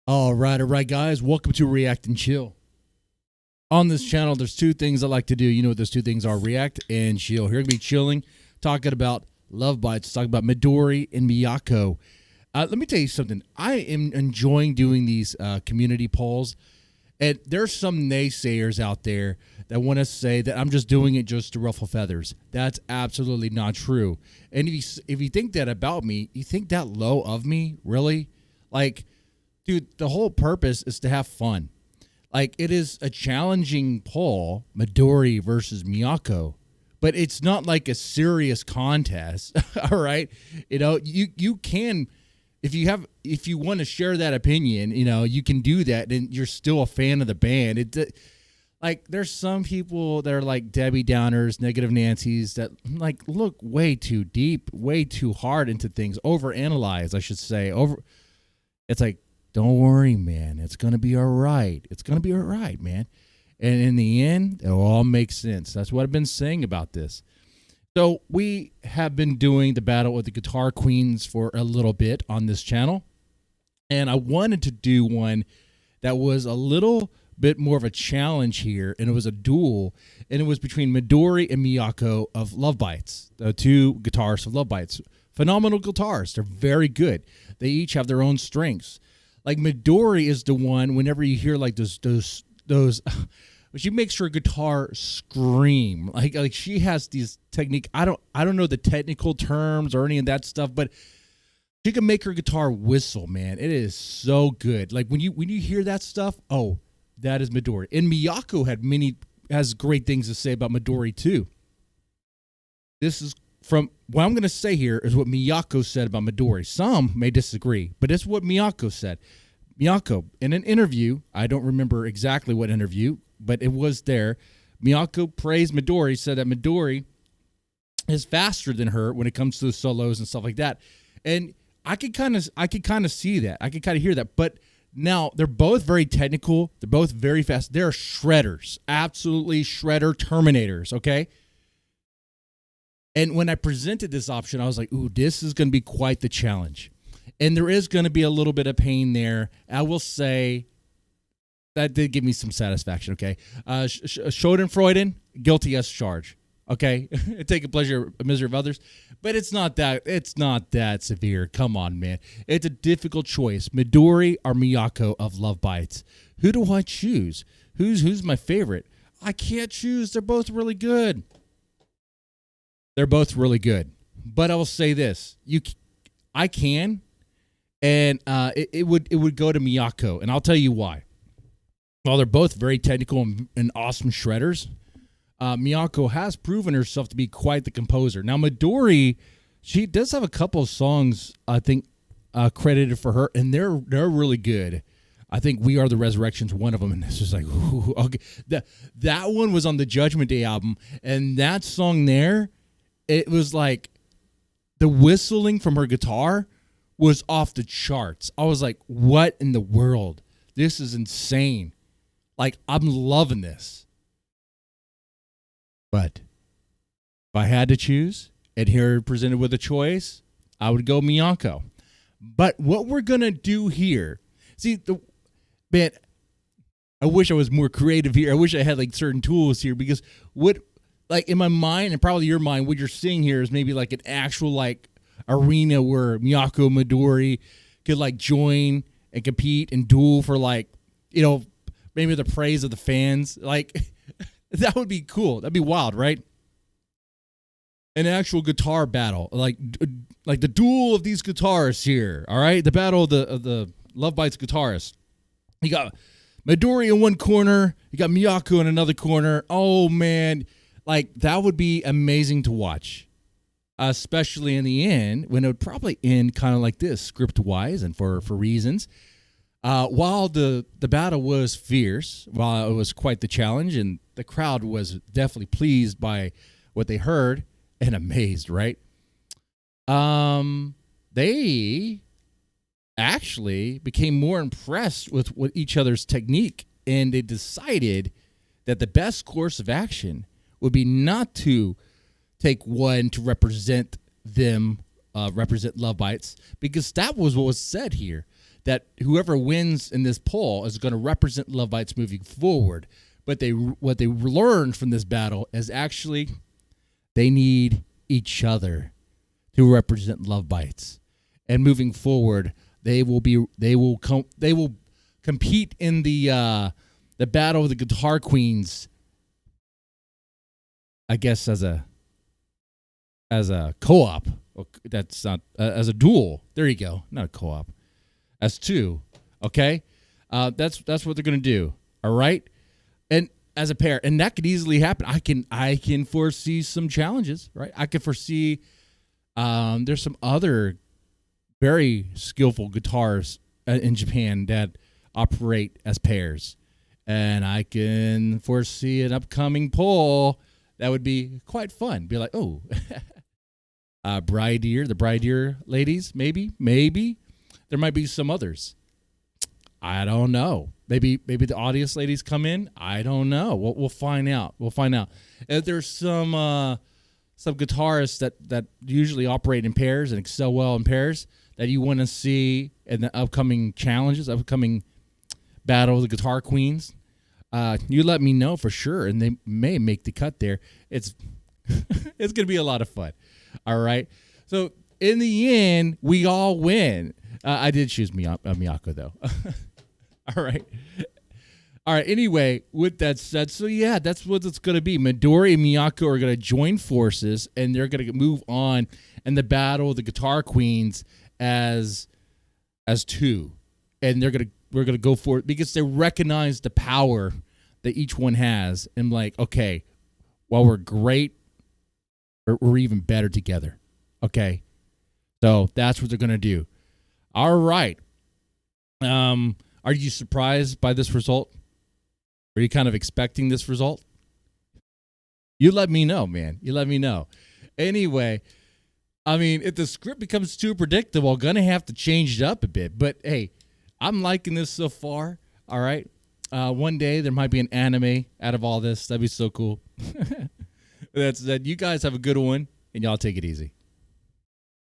All right, guys. Welcome to React and Chill. On this channel, there's two things I like to do. You know what those two things are, React and Chill. Here we're going to be chilling, talking about Love Bites, talking about Midori and Miyako. Let me tell you something. I am enjoying doing these community polls. And there's some naysayers out there that want to say that I'm just doing it just to ruffle feathers. That's absolutely not true. And if you think that about me, you think that low of me, really? Like, dude, the whole purpose is to have fun. Like, it is a challenging poll, Midori versus Miyako, but it's not like a serious contest. All right, you know, you can. If you want to share that opinion, you know, you can do that, and you're still a fan of the band. Like, there's some people that are like Debbie Downers, negative Nancy's, that like look way too deep, way too hard into things, overanalyze, I should say. It's like, don't worry, man. It's gonna be all right. It's gonna be all right, man. And in the end, it all makes sense. That's what I've been saying about this. So we have been doing the battle with the guitar queens for a little bit on this channel. And I wanted to do one that was a little bit more of a challenge here. And it was a duel. And it was between Midori and Miyako of Love Bites, the two guitarists of Love Bites. Phenomenal guitars. They're very good. They each have their own strengths. Like, Midori is the one, whenever you hear like those she makes her guitar scream. Like she has these technique. I don't know the technical terms or any of that stuff, but she can make her guitar whistle, man. It is so good. Like when you hear that stuff, oh, that is Midori. And Miyako has great things to say about Midori too. This is from what I'm going to say here is what Miyako said about Midori. Some may disagree, but it's what Miyako said. Miyako, in an interview, I don't remember exactly what interview, but it was there. Miyako praised Midori, said that Midori is faster than her when it comes to the solos and stuff like that. And I could kind of see that. I could kind of hear that. But now they're both very technical. They're both very fast. They're shredders, absolutely shredder terminators. Okay. And when I presented this option, I was like, ooh, this is going to be quite the challenge. And there is going to be a little bit of pain there. I will say that did give me some satisfaction, okay? Schadenfreude, guilty as charged, okay? Take a pleasure, a misery of others. But it's not that severe. Come on, man. It's a difficult choice. Midori or Miyako of Love Bites. Who do I choose? Who's my favorite? I can't choose. They're both really good. They're both really good. But I will say this. I can, and it would go to Miyako, and I'll tell you why. While they're both very technical and awesome shredders, Miyako has proven herself to be quite the composer. Now, Midori, she does have a couple of songs, I think, credited for her, and they're really good. I think We Are the Resurrection's one of them, and it's just like, ooh, okay. That one was on the Judgment Day album, and that song there, it was like the whistling from her guitar was off the charts. I was like, what in the world? This is insane. Like, I'm loving this. But if I had to choose, and here presented with a choice, I would go Miyako. But what we're going to do here, man, I wish I was more creative here. I wish I had like certain tools here, because like in my mind, and probably your mind, what you're seeing here is maybe like an actual like arena where Miyako and Midori could like join and compete and duel for, like, you know, maybe the praise of the fans. Like, that would be cool. That'd be wild, right? An actual guitar battle, like the duel of these guitarists here. All right, the battle of the Love Bites guitarists. You got Midori in one corner. You got Miyako in another corner. Oh man. Like, that would be amazing to watch, especially in the end, when it would probably end kind of like this, script-wise and for reasons. While the battle was fierce, while it was quite the challenge, and the crowd was definitely pleased by what they heard and amazed, right? They actually became more impressed with each other's technique, and they decided that the best course of action would be not to take one to represent them, represent Love Bites, because that was what was said here. that whoever wins in this poll is going to represent Love Bites moving forward. But what they learned from this battle is actually they need each other to represent Love Bites. And moving forward, they will compete in the battle of the Guitar Queens, I guess as a co-op. That's not as a duel. There you go. Not a co-op. As two. Okay? That's what they're going to do. All right? And as a pair, and that could easily happen. I can foresee some challenges, right? I can foresee there's some other very skillful guitars in Japan that operate as pairs. And I can foresee an upcoming poll that would be quite fun. Be like, oh, the Bride Ear ladies, maybe. There might be some others. I don't know. Maybe the audience ladies come in. I don't know. We'll find out. If there's some guitarists that usually operate in pairs and excel well in pairs that you want to see in the upcoming challenges, upcoming battle of the Guitar Queens, you let me know for sure, and they may make the cut there. It's it's gonna be a lot of fun. All right. So in the end, we all win. I did choose Miyako though. All right. Anyway, with that said, so yeah, that's what it's going to be. Midori and Miyako are going to join forces, and they're going to move on in the battle of the Guitar Queens as two, and we're going to go for it because they recognize the power that each one has, and like, okay, while we're great, we're even better together. Okay, so that's what they're going to do. All right. Are you surprised by this result? Are you kind of expecting this result? You let me know, man. You let me know. Anyway, I mean, if the script becomes too predictable, I'm going to have to change it up a bit. But, hey, I'm liking this so far. All right. One day there might be an anime out of all this. That'd be so cool. That's that. You guys have a good one, and y'all take it easy.